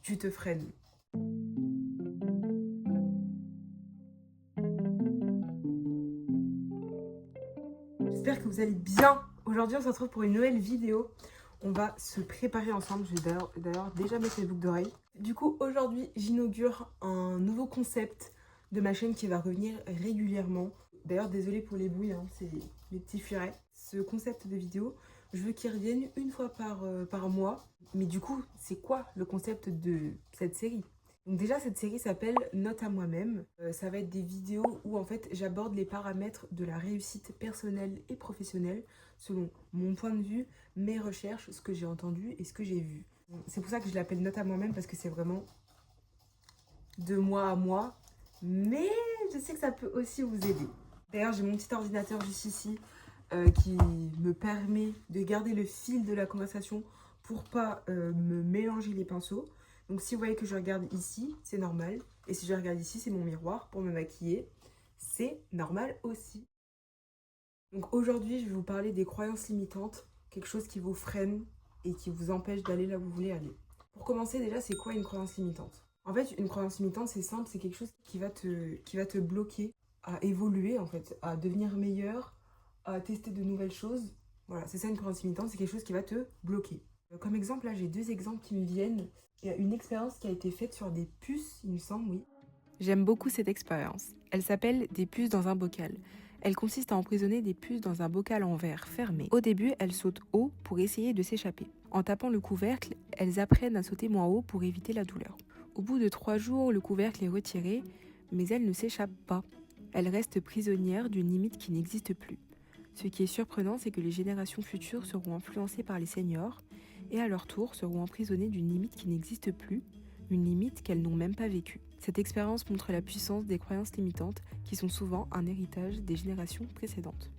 tu te freines. J'espère que vous allez bien. Aujourd'hui, on se retrouve pour une nouvelle vidéo. On va se préparer ensemble. Je vais d'ailleurs déjà mettre les boucles d'oreilles. Du coup, aujourd'hui, j'inaugure un nouveau concept de ma chaîne qui va revenir régulièrement. D'ailleurs, désolé pour les bruits, hein, c'est les petits furets. Ce concept de vidéo, je veux qu'il revienne une fois par mois. Mais du coup, c'est quoi le concept de cette série ? Donc déjà, cette série s'appelle Note à moi-même. Ça va être des vidéos où en fait j'aborde les paramètres de la réussite personnelle et professionnelle selon mon point de vue, mes recherches, ce que j'ai entendu et ce que j'ai vu. C'est pour ça que je l'appelle Note à moi-même parce que c'est vraiment de moi à moi. Mais je sais que ça peut aussi vous aider. D'ailleurs, j'ai mon petit ordinateur juste ici qui me permet de garder le fil de la conversation pour pas me mélanger les pinceaux. Donc si vous voyez que je regarde ici, c'est normal. Et si je regarde ici, c'est mon miroir pour me maquiller. C'est normal aussi. Donc aujourd'hui, je vais vous parler des croyances limitantes, quelque chose qui vous freine et qui vous empêche d'aller là où vous voulez aller. Pour commencer, déjà, c'est quoi une croyance limitante ? En fait, une croyance limitante, c'est simple, c'est quelque chose qui va te bloquer à évoluer, en fait, à devenir meilleur, à tester de nouvelles choses. Voilà, c'est ça une croyance limitante, c'est quelque chose qui va te bloquer. Comme exemple, là, j'ai deux exemples qui me viennent. Il y a une expérience qui a été faite sur des puces, il me semble, oui. J'aime beaucoup cette expérience. Elle s'appelle des puces dans un bocal. Elle consiste à emprisonner des puces dans un bocal en verre fermé. Au début, elles sautent haut pour essayer de s'échapper. En tapant le couvercle, elles apprennent à sauter moins haut pour éviter la douleur. Au bout de 3 jours, le couvercle est retiré, mais elles ne s'échappent pas. Elles restent prisonnières d'une limite qui n'existe plus. Ce qui est surprenant, c'est que les générations futures seront influencées par les seniors et à leur tour seront emprisonnées d'une limite qui n'existe plus, une limite qu'elles n'ont même pas vécue. Cette expérience montre la puissance des croyances limitantes qui sont souvent un héritage des générations précédentes.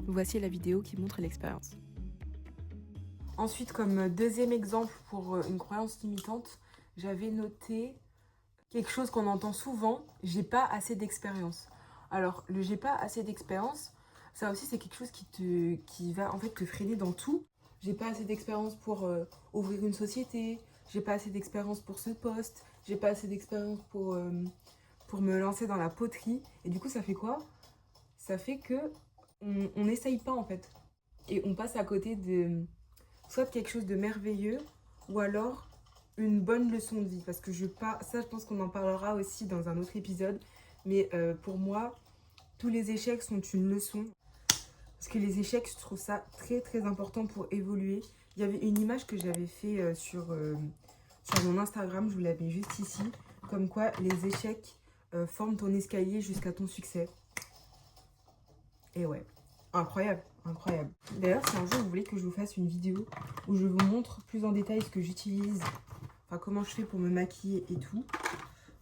Voici la vidéo qui montre l'expérience. Ensuite, comme deuxième exemple pour une croyance limitante, j'avais noté quelque chose qu'on entend souvent, j'ai pas assez d'expérience. Alors, le j'ai pas assez d'expérience, ça aussi c'est quelque chose qui va en fait te freiner dans tout. J'ai pas assez d'expérience pour ouvrir une société, j'ai pas assez d'expérience pour ce poste, j'ai pas assez d'expérience pour me lancer dans la poterie. Et du coup, ça fait quoi ? Ça fait que on n'essaye pas en fait. Et on passe à côté de soit quelque chose de merveilleux ou alors une bonne leçon de vie. Parce que ça, je pense qu'on en parlera aussi dans un autre épisode. Mais pour moi, tous les échecs sont une leçon. Parce que les échecs, je trouve ça très très important pour évoluer. Il y avait une image que j'avais fait sur mon Instagram, je vous la mets juste ici. Comme quoi les échecs forment ton escalier jusqu'à ton succès. Et ouais, incroyable, incroyable. D'ailleurs, si un jour vous voulez que je vous fasse une vidéo où je vous montre plus en détail ce que j'utilise, enfin comment je fais pour me maquiller et tout,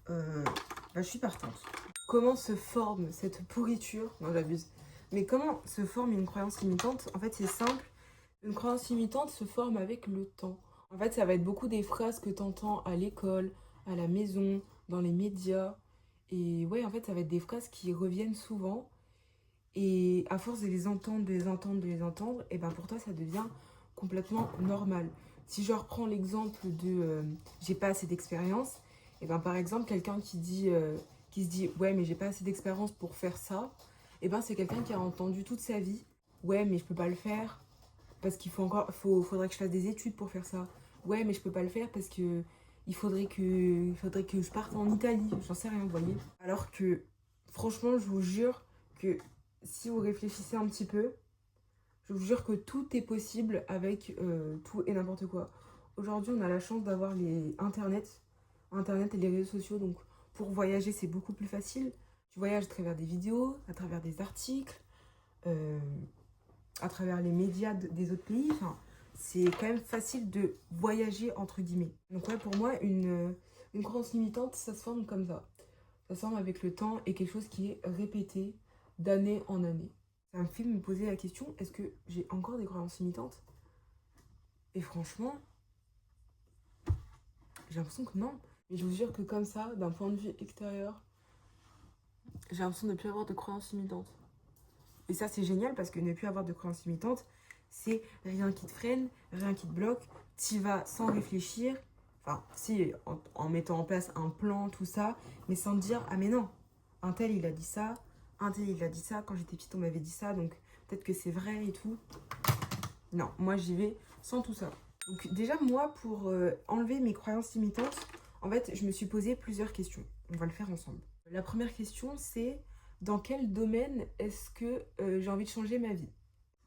je suis partante. Comment se forme cette pourriture ? Non, j'abuse. Mais comment se forme une croyance limitante ? En fait, c'est simple. Une croyance limitante se forme avec le temps. En fait, ça va être beaucoup des phrases que tu entends à l'école, à la maison, dans les médias. Et ouais, en fait, ça va être des phrases qui reviennent souvent. Et à force de les entendre, et ben pour toi, ça devient complètement normal. Si je reprends l'exemple de j'ai pas assez d'expérience, et ben par exemple, quelqu'un qui se dit ouais, mais j'ai pas assez d'expérience pour faire ça, et ben c'est quelqu'un qui a entendu toute sa vie ouais, mais je peux pas le faire parce faudrait que je fasse des études pour faire ça. Ouais, mais je peux pas le faire parce que il faudrait que je parte en Italie, j'en sais rien, vous voyez. Alors que franchement, je vous jure que si vous réfléchissez un petit peu, je vous jure que tout est possible avec tout et n'importe quoi. Aujourd'hui, on a la chance d'avoir Internet et les réseaux sociaux. Donc, pour voyager, c'est beaucoup plus facile. Tu voyages à travers des vidéos, à travers des articles, euh, à travers les médias des autres pays. Enfin, c'est quand même facile de voyager, entre guillemets. Donc, ouais, pour moi, une croyance limitante, ça se forme comme ça. Ça se forme avec le temps et quelque chose qui est répété d'année en année. Ça me fait me poser la question, est-ce que j'ai encore des croyances limitantes ? Et franchement, j'ai l'impression que non. Mais je vous jure que comme ça, d'un point de vue extérieur, j'ai l'impression de ne plus avoir de croyances limitantes. Et ça, c'est génial parce que ne plus avoir de croyances limitantes, c'est rien qui te freine, rien qui te bloque. T'y vas sans réfléchir. Enfin, si, en mettant en place un plan, tout ça, mais sans dire, ah mais non, un tel il a dit ça, un tel il a dit ça, quand j'étais petite on m'avait dit ça, donc peut-être que c'est vrai et tout. Non, moi j'y vais sans tout ça. Donc déjà moi pour enlever mes croyances limitantes, en fait je me suis posé plusieurs questions. On va le faire ensemble. La première question c'est dans quel domaine est-ce que j'ai envie de changer ma vie?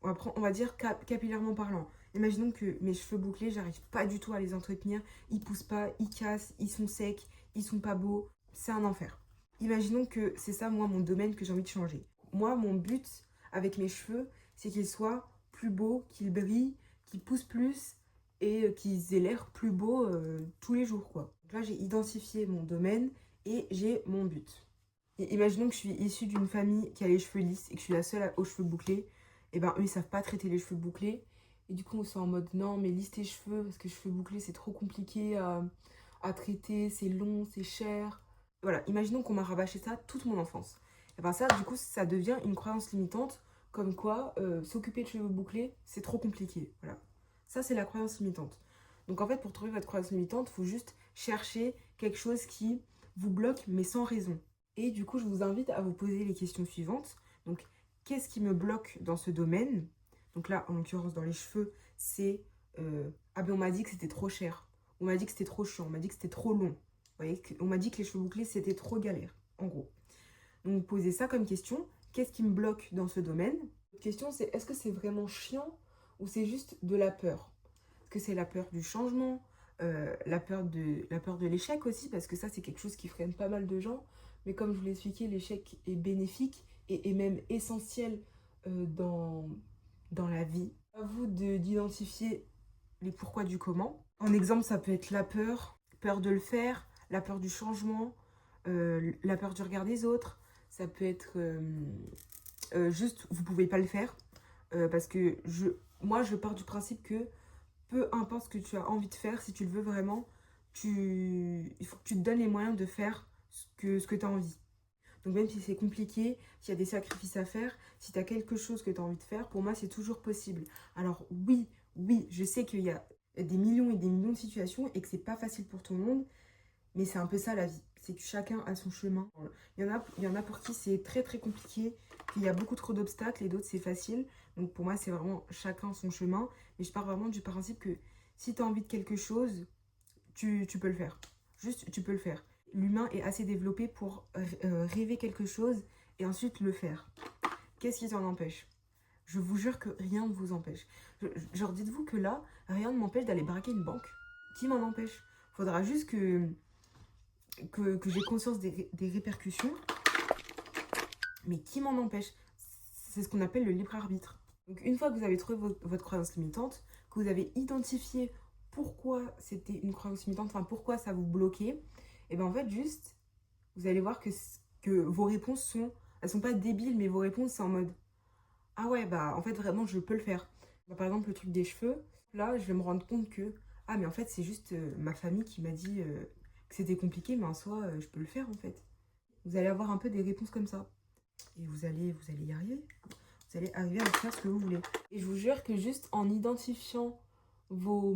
On va dire capillairement parlant. Imaginons que mes cheveux bouclés, j'arrive pas du tout à les entretenir. Ils poussent pas, ils cassent, ils sont secs, ils sont pas beaux. C'est un enfer. Imaginons que c'est ça, moi, mon domaine que j'ai envie de changer. Moi, mon but avec mes cheveux, c'est qu'ils soient plus beaux, qu'ils brillent, qu'ils poussent plus et qu'ils aient l'air plus beaux tous les jours, quoi. Donc là, j'ai identifié mon domaine et j'ai mon but. Et imaginons que je suis issue d'une famille qui a les cheveux lisses et que je suis la seule aux cheveux bouclés. Et ben eux ils savent pas traiter les cheveux bouclés. Et du coup on sont en mode non mais lisse tes cheveux parce que les cheveux bouclés c'est trop compliqué à traiter, c'est long, c'est cher. Voilà, imaginons qu'on m'a rabâché ça toute mon enfance. Et ben ça du coup ça devient une croyance limitante comme quoi s'occuper de cheveux bouclés c'est trop compliqué. Voilà, ça c'est la croyance limitante. Donc en fait pour trouver votre croyance limitante, il faut juste chercher quelque chose qui vous bloque mais sans raison. Et du coup, je vous invite à vous poser les questions suivantes. Donc, qu'est-ce qui me bloque dans ce domaine? Donc là, en l'occurrence, dans les cheveux, c'est ah ben on m'a dit que c'était trop cher. On m'a dit que c'était trop chiant. On m'a dit que c'était trop long. Vous voyez, on m'a dit que les cheveux bouclés, c'était trop galère, en gros. Donc, vous posez ça comme question. Qu'est-ce qui me bloque dans ce domaine? L'autre question, c'est est-ce que c'est vraiment chiant ou c'est juste de la peur? Est-ce que c'est la peur du changement? La peur de l'échec aussi, parce que ça, c'est quelque chose qui freine pas mal de gens. Mais comme je vous l'ai expliqué, l'échec est bénéfique et est même essentiel dans la vie. À vous d'identifier les pourquoi du comment. En exemple, ça peut être la peur, peur de le faire, la peur du changement, la peur du regard des autres. Ça peut être juste, vous pouvez pas le faire. Parce que moi, je pars du principe que peu importe ce que tu as envie de faire, si tu le veux vraiment, il faut que tu te donnes les moyens de faire ce que tu as envie. Donc même si c'est compliqué, s'il y a des sacrifices à faire, si tu as quelque chose que tu as envie de faire, pour moi c'est toujours possible. Alors oui, je sais qu'il y a des millions et des millions de situations et que c'est pas facile pour tout le monde, mais c'est un peu ça la vie. C'est que chacun a son chemin. Il y en a pour qui c'est très très compliqué, qu'il y a beaucoup trop d'obstacles et d'autres c'est facile. Donc pour moi c'est vraiment chacun son chemin. Mais je pars vraiment du principe que si tu as envie de quelque chose, tu peux le faire. Juste tu peux le faire. L'humain est assez développé pour rêver quelque chose et ensuite le faire. Qu'est-ce qui t'en empêche? Je vous jure que rien ne vous empêche. Genre dites-vous que là, rien ne m'empêche d'aller braquer une banque. Qui m'en empêche? Faudra juste que j'ai conscience des répercussions. Mais qui m'en empêche? C'est ce qu'on appelle le libre arbitre. Donc une fois que vous avez trouvé votre croyance limitante, que vous avez identifié pourquoi c'était une croyance limitante, enfin pourquoi ça vous bloquait, et bien en fait juste, vous allez voir que vos réponses elles sont pas débiles, mais vos réponses c'est en mode ah ouais bah en fait vraiment je peux le faire. Par exemple le truc des cheveux, là je vais me rendre compte que ah mais en fait c'est juste ma famille qui m'a dit que c'était compliqué, mais en soi je peux le faire en fait. Vous allez avoir un peu des réponses comme ça. Et vous allez y arriver. Vous allez arriver à faire ce que vous voulez. Et je vous jure que juste en identifiant vos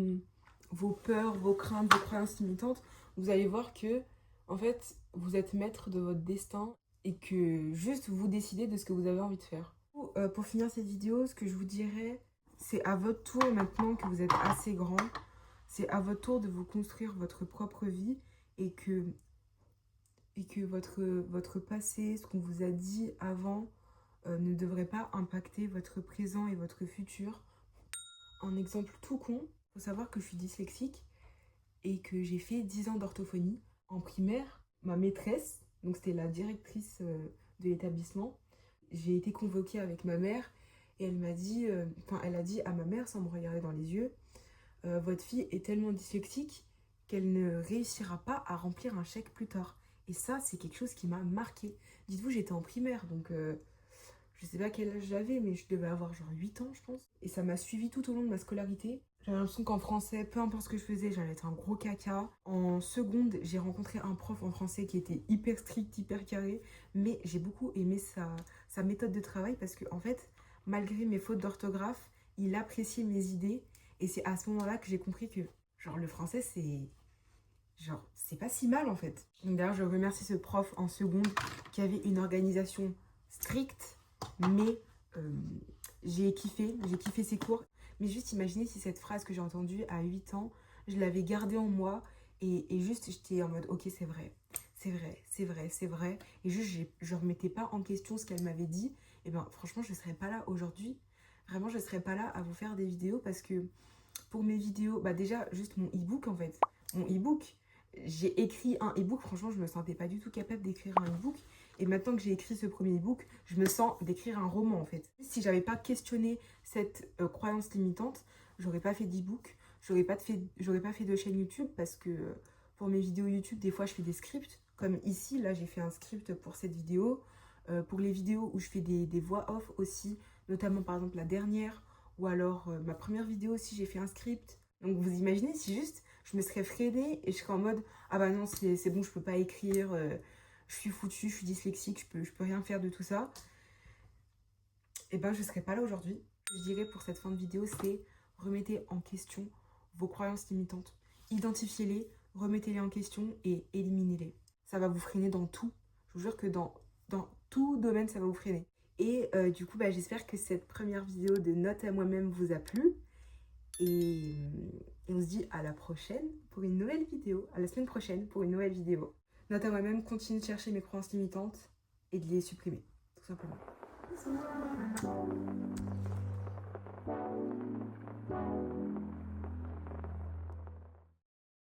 peurs, vos craintes, vos croyances limitantes, vous allez voir que, en fait, vous êtes maître de votre destin et que juste vous décidez de ce que vous avez envie de faire. Pour finir cette vidéo, ce que je vous dirais, c'est à votre tour maintenant que vous êtes assez grand, c'est à votre tour de vous construire votre propre vie et que votre passé, ce qu'on vous a dit avant, ne devrait pas impacter votre présent et votre futur. Un exemple tout con, il faut savoir que je suis dyslexique et que j'ai fait 10 ans d'orthophonie. En primaire, ma maîtresse, donc c'était la directrice de l'établissement, j'ai été convoquée avec ma mère et elle m'a dit, elle a dit à ma mère sans me regarder dans les yeux, votre fille est tellement dyslexique qu'elle ne réussira pas à remplir un chèque plus tard. Et ça, c'est quelque chose qui m'a marqué. Dites-vous, j'étais en primaire, donc je sais pas quel âge j'avais, mais je devais avoir genre 8 ans, je pense. Et ça m'a suivi tout au long de ma scolarité. J'avais l'impression qu'en français, peu importe ce que je faisais, j'allais être un gros caca. En seconde, j'ai rencontré un prof en français qui était hyper strict, hyper carré. Mais j'ai beaucoup aimé sa méthode de travail parce que, en fait, malgré mes fautes d'orthographe, il appréciait mes idées. Et c'est à ce moment-là que j'ai compris que, genre, le français, genre, c'est pas si mal en fait. Donc d'ailleurs, je remercie ce prof en seconde qui avait une organisation stricte, mais j'ai kiffé ses cours. Mais juste imaginez si cette phrase que j'ai entendue à 8 ans, je l'avais gardée en moi et juste j'étais en mode ok, c'est vrai, c'est vrai, c'est vrai, c'est vrai. Et juste je remettais pas en question ce qu'elle m'avait dit. Et ben franchement, je serais pas là aujourd'hui. Vraiment, je serais pas là à vous faire des vidéos parce que pour mes vidéos, bah déjà juste mon e-book en fait. Mon e-book, j'ai écrit un e-book, franchement je me sentais pas du tout capable d'écrire un e-book. Et maintenant que j'ai écrit ce premier e-book, je me sens d'écrire un roman en fait. Si j'avais pas questionné cette croyance limitante, j'aurais pas fait d'e-book, j'aurais pas fait de chaîne YouTube parce que pour mes vidéos YouTube, des fois je fais des scripts. Comme ici, là j'ai fait un script pour cette vidéo. Pour les vidéos où je fais des voix off aussi, notamment par exemple la dernière, ou alors ma première vidéo aussi, j'ai fait un script. Donc vous imaginez si juste je me serais freinée et je serais en mode ah bah non, c'est bon, je peux pas écrire, je suis foutue, je suis dyslexique, je peux rien faire de tout ça. Et ben je serais pas là aujourd'hui. Je dirais pour cette fin de vidéo, c'est remettez en question vos croyances limitantes. Identifiez-les, remettez-les en question et éliminez-les. Ça va vous freiner dans tout. Je vous jure que dans tout domaine, ça va vous freiner. Et du coup, bah, j'espère que cette première vidéo de Note à moi-même vous a plu. Et on se dit à la prochaine pour une nouvelle vidéo. À la semaine prochaine pour une nouvelle vidéo. Note à moi-même, continue de chercher mes croyances limitantes et de les supprimer, tout simplement. Bisous.